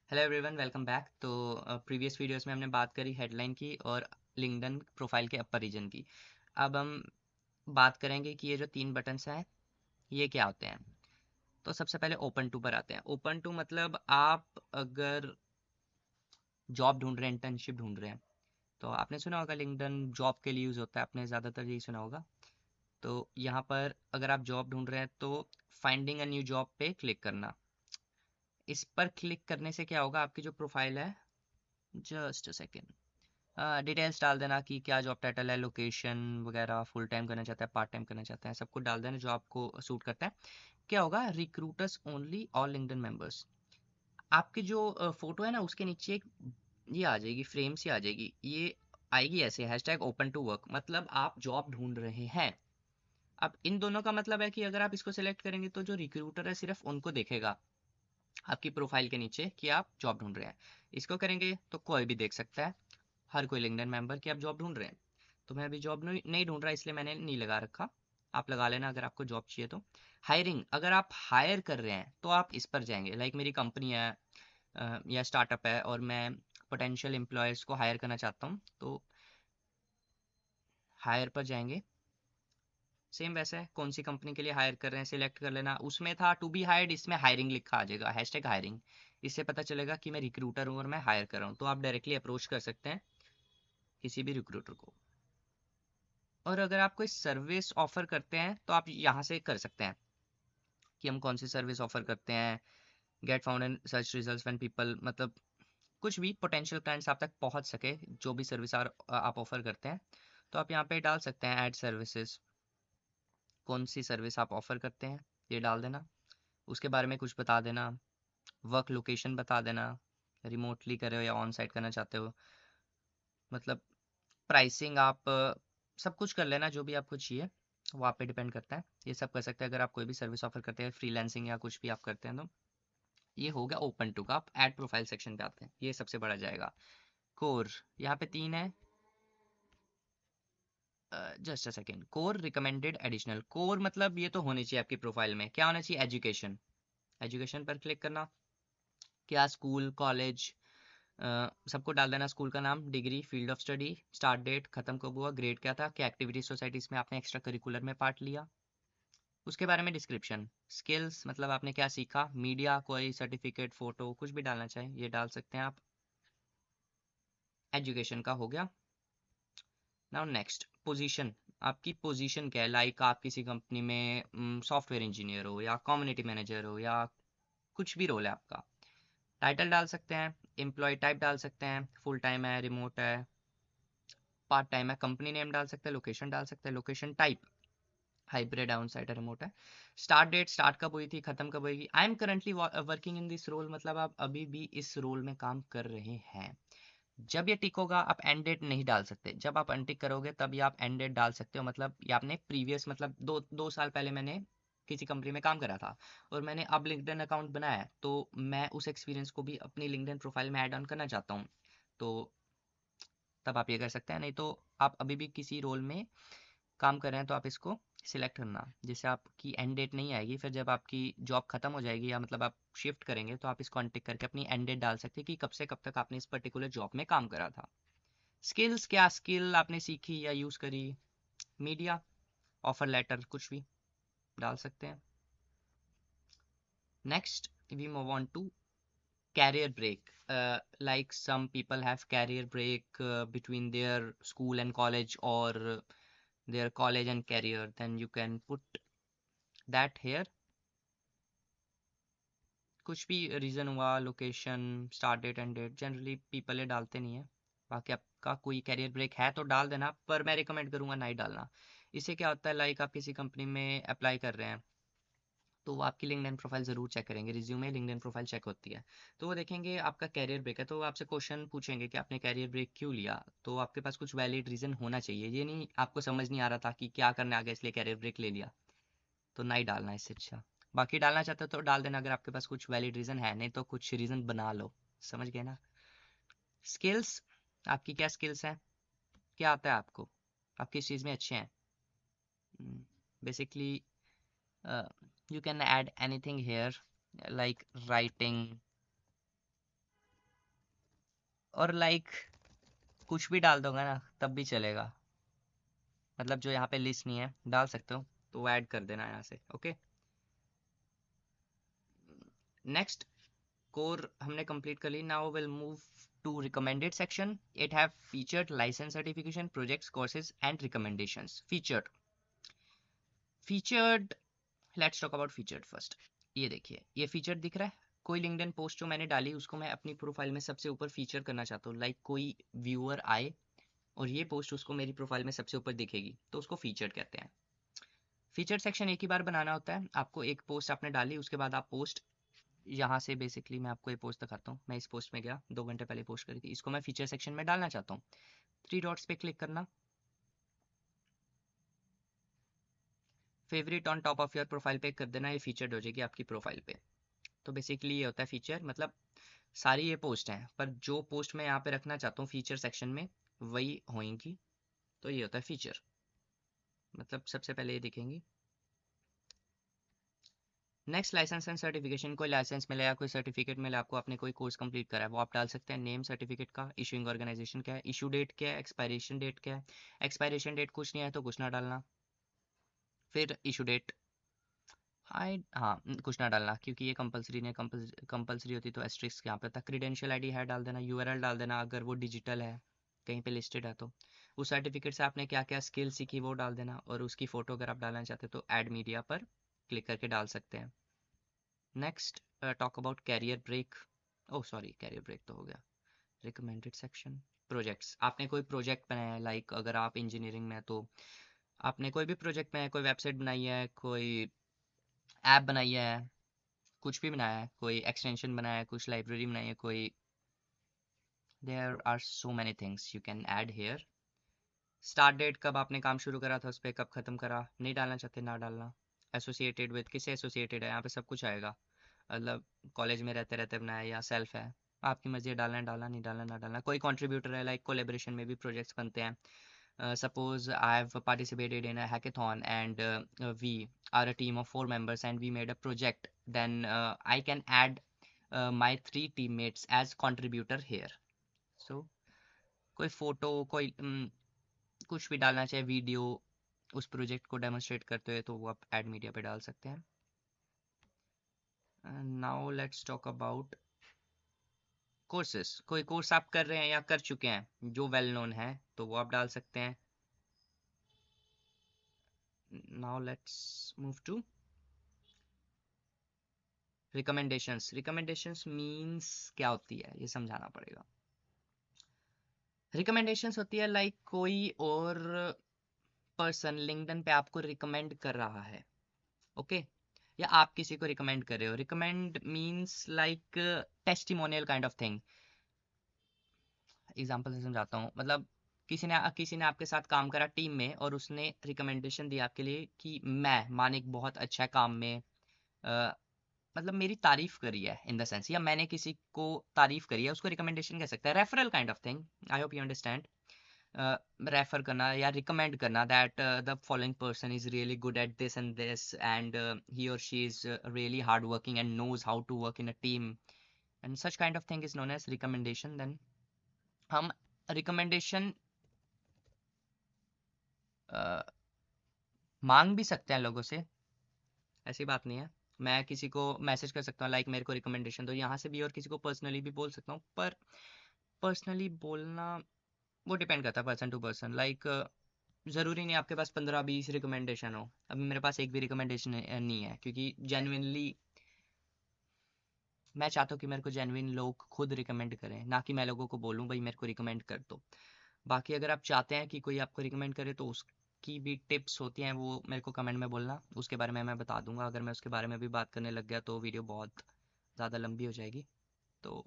Hello everyone, welcome back. तो previous videos में हमने बात करी हेडलाइन की और लिंक्डइन प्रोफाइल के अपर रीजन की। अब हम बात करेंगे कि ये जो तीन बटन्स हैं ये क्या होते हैं। तो सबसे पहले ओपन टू पर आते हैं। ओपन टू मतलब आप अगर जॉब ढूंढ रहे हैं, इंटर्नशिप ढूंढ रहे हैं, तो आपने सुना होगा लिंक्डइन जॉब के लिए यूज़ होता है, आपने ज़्यादातर यही सुना होगा। तो यहाँ पर अगर आप जॉब ढूंढ रहे हैं तो फाइंडिंग अ न्यू जॉब पे क्लिक करना। इस पर क्लिक करने से क्या होगा, आपकी जो प्रोफाइल है, जस्ट अ सेकेंड, डिटेल्स डाल देना कि क्या जॉब टाइटल है, लोकेशन वगैरह, फुल टाइम करना चाहता है, पार्ट टाइम करना चाहता है, सब कुछ डाल देना जो आपको सूट करता है। क्या होगा, रिक्रूटर्स ओनली और लिंक्डइन मेंबर्स। आपकी जो फोटो है ना, उसके नीचे एक ये आ जाएगी, फ्रेम सी आ जाएगी, ये आएगी ऐसे हैशटैग ओपन टू वर्क, मतलब आप जॉब ढूंढ रहे हैं। अब इन दोनों का मतलब है कि अगर आप इसको सिलेक्ट करेंगे तो जो रिक्रूटर है सिर्फ उनको देखेगा आपकी प्रोफाइल के नीचे कि आप जॉब ढूंढ रहे हैं। इसको करेंगे तो कोई भी देख सकता है, हर कोई लिंक्डइन मेंबर कि आप जॉब ढूंढ रहे हैं। तो मैं अभी जॉब नहीं ढूंढ रहा, इसलिए मैंने नहीं लगा रखा। आप लगा लेना अगर आपको जॉब चाहिए तो। हायरिंग, अगर आप हायर कर रहे हैं तो आप इस पर जाएंगे। लाइक मेरी कंपनी है या स्टार्टअप है और मैं पोटेंशियल एम्प्लॉयर्स को हायर करना चाहता हूँ, तो हायर पर जाएंगे। सेम वैसे है, कौन सी कंपनी के लिए हायर कर रहे हैं सिलेक्ट कर लेना। उसमें था टू बी हायर्ड, इसमें हायरिंग लिखा आ जाएगा, हैशटैग हायरिंग। इससे पता चलेगा कि मैं रिक्रूटर हूँ और मैं हायर कर रहा हूँ, तो आप डायरेक्टली अप्रोच कर सकते हैं किसी भी रिक्रूटर को। और अगर आप कोई सर्विस ऑफर करते हैं तो आप यहाँ से कर सकते हैं कि हम कौन सी सर्विस ऑफर करते हैं। Get found and search results when people, मतलब कुछ भी पोटेंशियल क्लाइंट्स आप तक पहुँच सके, जो भी सर्विस आप ऑफर करते हैं, तो आप यहाँ पे डाल सकते हैं ऐड सर्विसेज। कौन सी सर्विस आप ऑफर करते हैं ये डाल देना, उसके बारे में कुछ बता देना, वर्क लोकेशन बता देना, रिमोटली कर रहे हो या ऑन साइट करना चाहते हो, मतलब प्राइसिंग आप सब कुछ कर लेना जो भी आपको चाहिए, वो आप पे डिपेंड करता है। ये सब कर सकते हैं अगर आप कोई भी सर्विस ऑफर करते हैं, फ्रीलांसिंग या कुछ भी आप करते हैं तो। ये हो गया ओपन टू का। आप ऐड प्रोफाइल सेक्शन पे आते हैं, ये सबसे बड़ा जाएगा। कोर, यहाँ पे तीन है। Just a second, core recommended additional. Core मतलब ये तो होनी चाहिए आपकी प्रोफाइल में, क्या होना चाहिए, एजुकेशन। एजुकेशन पर क्लिक करना, क्या स्कूल कॉलेज, सबको डाल देना, स्कूल का नाम, degree, field of study, start date, खत्म कब हुआ, ग्रेड क्या था, क्या एक्टिविटी सोसाइटीज में आपने एक्स्ट्रा करिकुलर में पार्ट लिया, उसके बारे में डिस्क्रिप्शन। स्किल्स मतलब आपने क्या सीखा, मीडिया, कोई सर्टिफिकेट, फोटो, कुछ भी डालना चाहें ये डाल सकते हैं आप। एजुकेशन का हो गया। Now next, position. आपकी पोजीशन क्या है, लाइक आप किसी कंपनी में सॉफ्टवेयर इंजीनियर हो या कम्युनिटी मैनेजर हो या कुछ भी रोल है आपका। टाइटल डाल सकते हैं, एम्प्लॉय टाइप डाल सकते हैं, फुल टाइम है, रिमोट है, पार्ट टाइम है, कंपनी नेम डाल सकते हैं, लोकेशन डाल सकते हैं, लोकेशन टाइप हाइब्रिड है, ऑन साइट है, रिमोट है। स्टार्ट डेट, स्टार्ट कब हुई थी, खत्म कब होगी। I am currently working in this role, मतलब आप अभी भी इस रोल में काम कर रहे हैं। जब ये टिक होगा आप एंड डेट नहीं डाल सकते, जब आप अनटिक करोगे तभी आप एंड डेट डाल सकते हो। मतलब ये आपने प्रीवियस, मतलब दो साल पहले मैंने किसी कंपनी में काम करा था और मैंने अब लिंक्डइन अकाउंट बनाया है, तो मैं उस एक्सपीरियंस को भी अपनी लिंक्डइन प्रोफाइल में ऐड ऑन करना चाहता हूँ, तो तब आप ये कर सकते हैं। नहीं तो आप अभी भी किसी रोल में काम कर रहे हैं तो आप इसको सिलेक्ट करना, जिससे आपकी एंड डेट नहीं आएगी। फिर जब आपकी जॉब खत्म हो जाएगी या मतलब आप शिफ्ट करेंगे तो आप इसको अनटिक करके अपनी एंड डेट डाल सकते हैं कि कब से कब तक आपने इस पर्टिकुलर जॉब में काम करा था। स्किल्स, क्या स्किल आपने सीखी या यूज़ करी। मीडिया, ऑफर लेटर, कुछ भी डाल सकते हैं। Next we move on to career break. Like some people have career break between their school and college, or their college and career, then you can put that here। कुछ भी reason हुआ, location, start date, end date, generally people ये डालते नहीं है। बाकी आपका कोई कैरियर ब्रेक है तो डाल देना, पर मैं रिकमेंड करूँगा नहीं डालना। इससे क्या होता है, लाइक आप किसी कंपनी में अप्लाई कर रहे हैं तो वो आपकी लिंक्डइन प्रोफाइल ज़रूर चेक करेंगे, रिज्यूमे लिंक्डइन प्रोफाइल चेक होती है, तो वो देखेंगे आपका कैरियर ब्रेक है, तो वो आपसे क्वेश्चन पूछेंगे कि आपने कैरियर ब्रेक क्यों लिया। तो आपके पास कुछ वैलिड रीज़न होना चाहिए, ये नहीं आपको समझ नहीं आ रहा था कि क्या करने आ गया इसलिए कैरियर ब्रेक ले लिया, तो नहीं डालना इससे अच्छा। बाकी डालना चाहते हो तो डाल देना अगर आपके पास कुछ वैलिड रीज़न है, नहीं तो कुछ रीज़न बना लो। समझ गए ना। स्किल्स, आपकी क्या स्किल्स हैं, क्या आता है आपको, आप किस चीज़ में अच्छे हैं। Basically you can add anything here, like writing, और लाइक कुछ भी डाल दोगे ना तब भी चलेगा, मतलब जो यहाँ पे लिस्ट नहीं है डाल सकते हो तो ऐड कर देना यहाँ से। ओके, नेक्स्ट कोर हमने कंप्लीट कर ली। Now will move to recommended section. It have featured licence certification projects courses and recommendations. Featured let's talk about featured first. ये देखिए, ये फीचर्ड दिख रहा है। कोई लिंक्डइन पोस्ट जो मैंने डाली उसको मैं अपनी प्रोफाइल में सबसे ऊपर फीचर करना चाहता हूँ, लाइक कोई व्यूअर आए और ये पोस्ट उसको मेरी प्रोफाइल में सबसे ऊपर दिखेगी, तो उसको फीचर्ड कहते हैं। फीचर सेक्शन एक ही बार बनाना होता है आपको। एक पोस्ट आपने डाली, उसके बाद आप पोस्ट यहाँ से बेसिकली मैं आपको ये पोस्ट दिखाता हूँ। मैं इस पोस्ट में गया 2 घंटे पहले पोस्ट करी थी, इसको मैं फीचर सेक्शन में डालना चाहता हूँ। 3 डॉट्स पे क्लिक करना, favourite on top of your profile पे कर देना, ये फीचर्ड हो जाएगी आपकी प्रोफाइल पे। तो बेसिकली ये होता है फीचर, मतलब सारी ये पोस्ट हैं पर जो पोस्ट मैं यहाँ पे रखना चाहता हूँ फीचर सेक्शन में वही होंगी, तो ये होता है फीचर। मतलब सबसे पहले ये दिखेंगी। Next, licence and certification. कोई लाइसेंस मिला या कोई सर्टिफिकेट मिला आपको, आपने कोई कोर्स कंप्लीट करा है, वो आप डाल सकते हैं। नेम सर्टिफिकेट का, इशूइंग ऑर्गेनाइजेशन क्या है, इशू डेट क्या है, एक्सपायरेशन डेट क्या है। एक्सपायरेशन डेट कुछ नहीं है तो कुछ ना डालना। फिर इशू डेट, हाँ कुछ ना डालना क्योंकि ये कंपलसरी नहीं है। कंपलसरी होती तो एस्ट्रिक्स यहाँ पे था। क्रीडेंशियल आईडी है डाल देना, यूआरएल डाल देना अगर वो डिजिटल है कहीं पे लिस्टेड है तो। उस सर्टिफिकेट से आपने क्या क्या स्किल सीखी वो डाल देना, और उसकी फ़ोटो अगर आप डालना चाहते हो तो ऐड मीडिया पर क्लिक करके डाल सकते हैं। Next, talk about career break. Oh sorry, career break तो हो गया। Recommended section, projects. आपने कोई प्रोजेक्ट बनाया है, लाइक अगर आप इंजीनियरिंग में है तो आपने कोई भी प्रोजेक्ट बनाया है, कोई वेबसाइट बनाई है, कोई ऐप बनाई है, कुछ भी बनाया है, कोई एक्सटेंशन बनाया है, कुछ लाइब्रेरी बनाई है, कोई, there are so many things you can add here. Start date, कब आपने काम शुरू करा था उस पर, कब खत्म करा, नहीं डालना चाहते ना डालना। एसोसिएटेड विद, किससे एसोसिएटेड है, यहाँ पे सब कुछ आएगा, मतलब कॉलेज में रहते रहते बनाया या सेल्फ है, आपकी मर्जी है, डालना है डालना, नहीं डालना ना डालना। कोई कंट्रीब्यूटर है, लाइक कोलेब्रेशन में भी प्रोजेक्ट्स बनते हैं। Suppose I have participated in a hackathon and we are a team of 4 members and we made a project, then I can add my 3 teammates as contributor here. So कोई photo, कोई कुछ भी डालना चाहे, video उस project को demonstrate करते हुए, तो वो आप ऐड मीडिया पे डाल सकते हैं। Now let's talk about courses. कोई कोर्स आप कर रहे हैं या कर चुके हैं जो वेल नोन है तो वो आप डाल सकते हैं। Now let's move to recommendations. Recommendations means क्या होती है ये समझाना पड़ेगा। रिकमेंडेशंस होती है लाइक कोई और पर्सन लिंक्डइन पे आपको रिकमेंड कर रहा है, ओके, या आप किसी को रिकमेंड कर रहे हो। Recommend means like testimonial kind of thing. Example से समझाता हूँ, मतलब किसी ने आपके साथ काम करा टीम में और उसने रिकमेंडेशन दी आपके लिए कि मैं मानिक बहुत अच्छा है काम में, मतलब मेरी तारीफ करी है इन द सेंस, या मैंने किसी को तारीफ करी है, उसको रिकमेंडेशन कह सकते हैं। Referral kind of thing, I hope you understand. Refer करना या रिकमेंड करना, that the following person is really good at this and this and he और she is really hard working and knows how to work in a team, and such kind of thing is known as recommendation. Then हम recommendation मांग भी सकते हैं लोगों से, ऐसी बात नहीं है। मैं किसी को मैसेज कर सकता हूँ लाइक मेरे को रिकमेंडेशन दो यहाँ से भी, और किसी को पर्सनली भी बोल सकता हूँ। पर पर्सनली बोलना वो डिपेंड करता है पर्सन टू पर्सन। लाइक ज़रूरी नहीं आपके पास 15-20 रिकमेंडेशन हो। अभी मेरे पास एक भी रिकमेंडेशन नहीं है क्योंकि जेन्युइनली मैं चाहता हूँ कि मेरे को जेन्युइन लोग खुद रिकमेंड करें, ना कि मैं लोगों को बोलूँ भाई मेरे को रिकमेंड कर दो। बाकी अगर आप चाहते हैं कि कोई आपको रिकमेंड करे तो उसकी भी टिप्स होती हैं, वो मेरे को कमेंट में बोलना, उसके बारे में मैं बता दूंगा। अगर मैं उसके बारे में भी बात करने लग गया तो वीडियो बहुत ज़्यादा लंबी हो जाएगी। तो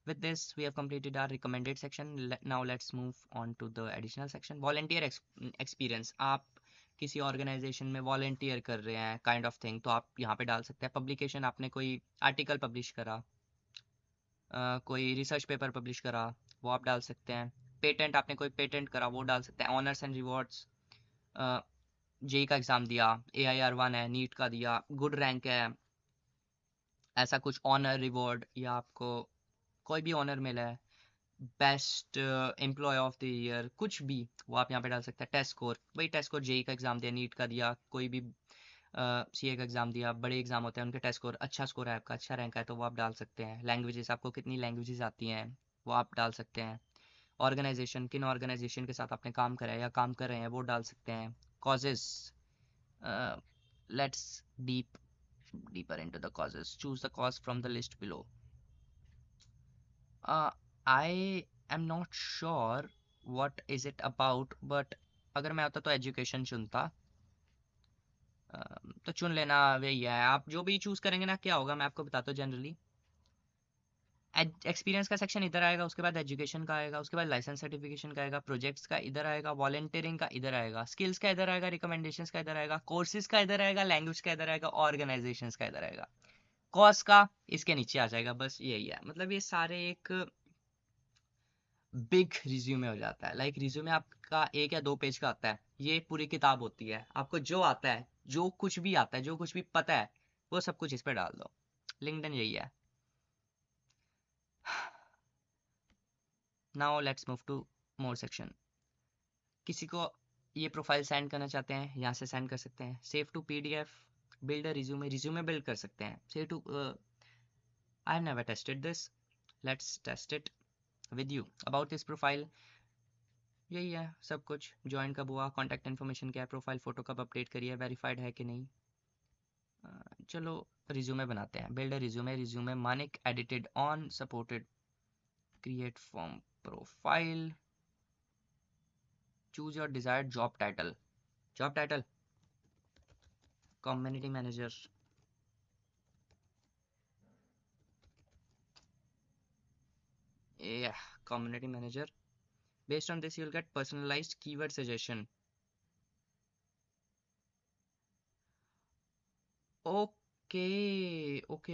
with this we have completed our recommended section. Now let's move on to the additional section, volunteer experience. आप किसी ऑर्गेनाइजेशन में वॉलेंटियर कर रहे हैं काइंड ऑफ थिंग, तो आप यहाँ पे डाल सकते हैं। पब्लिकेशन, आपने कोई आर्टिकल पब्लिश करा, कोई रिसर्च पेपर पब्लिश करा, वो आप डाल सकते हैं। पेटेंट, आपने कोई पेटेंट करा वो डाल सकते हैं। ऑनर्स एंड रिवॉर्ड्स, जेई का एग्ज़ाम दिया, AIR-1 है, नीट का दिया, गुड रैंक है, ऐसा कुछ ऑनर रिवॉर्ड, या आपको कोई भी ऑनर मिला है, best employee of the year, कुछ भी वो आप यहाँ पे डाल सकते हैं। टेस्ट स्कोर, वही टेस्ट स्कोर जेई का एग्जाम दिया, नीट का दिया, कोई भी सीए का एग्जाम दिया, बड़े एग्जाम होते हैं उनके टेस्ट स्कोर, अच्छा स्कोर है आपका, अच्छा रैंक है तो वो आप डाल सकते हैं। लैंग्वेजेस, आपको कितनी लैंग्वेजेस आती हैं वो आप डाल सकते हैं। ऑर्गेनाइजेशन, किन ऑर्गेनाइजेशन के साथ आपने काम करा है या काम कर रहे हैं वो डाल सकते हैं। Causes, let's deeper into the causes. Choose the cause from the list below. I am not sure what is it about, but अगर मैं होता तो एजुकेशन चुनता। तो चुन लेना, वही है। आप जो भी चूज करेंगे ना, क्या होगा मैं आपको बताता हूँ जनरली। एक्सपीरियंस का सेक्शन इधर आएगा, उसके बाद एजुकेशन का आएगा, उसके बाद लाइसेंस सर्टिफिकेशन का आएगा, प्रोजेक्ट्स का इधर आएगा, वॉलंटियरिंग का इधर आएगा, स्किल्स का इधर आएगा, रिकमेंडेशंस का इधर आएगा, कोर्सेज का इधर आएगा, लैंग्वेज का इधर आएगा, ऑर्गेनाइजेशंस का इधर आएगा, कॉस्ट का इसके नीचे आ जाएगा। बस यही है, मतलब ये सारे एक बिग रिज्यूमे हो जाता है। लाइक रिज्यूमे आपका 1 या 2 पेज का आता है, ये पूरी किताब होती है। आपको जो आता है, जो कुछ भी आता है, जो कुछ भी पता है, वो सब कुछ इस पे डाल दो। लिंक्डइन यही है। Now let's move to more section. किसी को ये प्रोफाइल सेंड करना चाहते हैं, यहाँ से सेंड कर सकते हैं। Save to PDF, build a resume, resume build कर सकते हैं। Save to, I have never tested this, let's test it with you. About this profile, यही है सब कुछ। ज्वाइन कब हुआ, कॉन्टैक्ट इन्फॉर्मेशन क्या है, प्रोफाइल फोटो कब अपडेट करी है, वेरीफाइड है कि नहीं। चलो रिज्यूमे बनाते हैं। Build resume, resume Manik edited on supported, create form profile, choose your desired job title. Job title community manager, yeah, community manager. Based on this you'll get personalized keyword suggestion. Okay, okay.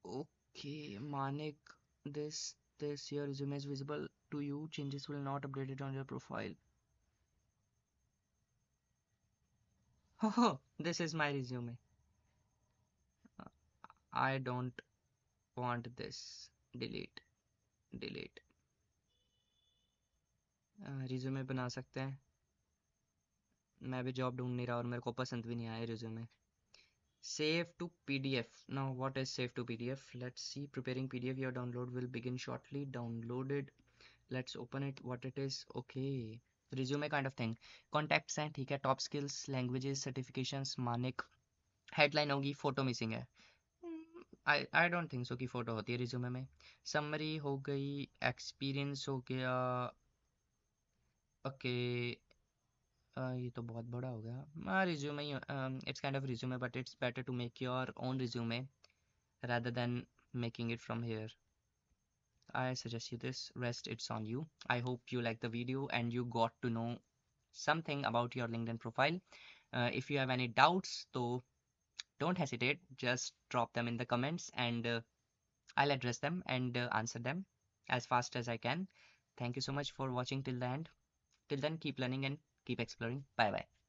Okay, Manik, this your resume is visible to you. Changes will not update it on your profile. Oh, this is my resume. I don't want this. Delete, delete. Resume बना सकते हैं। मैं भी job ढूंढ नहीं रहा और मेरे को पसंद भी नहीं आया resume. Save to PDF. Now what is save to PDF? Let's see. Preparing PDF. Your download will begin shortly. Downloaded. Let's open it. What it is? Okay. Resume kind of thing. Contacts हैं, ठीक है। Top skills, languages, certifications, Manik. Headline होगी, photo missing है। I don't think so कि photo होती है resume में। Summary हो गई, एक्सपीरियंस हो गया। ओके, ये तो बहुत बड़ा हो गया। Resume, it's kind of resume but it's better to make your own resume rather than making it from here. I suggest you this. Rest, it's on you. I hope you like the video and you got to know something about your LinkedIn profile. If you have any doubts, so don't hesitate. Just drop them in the comments and I'll address them and answer them as fast as I can. Thank you so much for watching till the end. Till then, keep learning and keep exploring. Bye bye.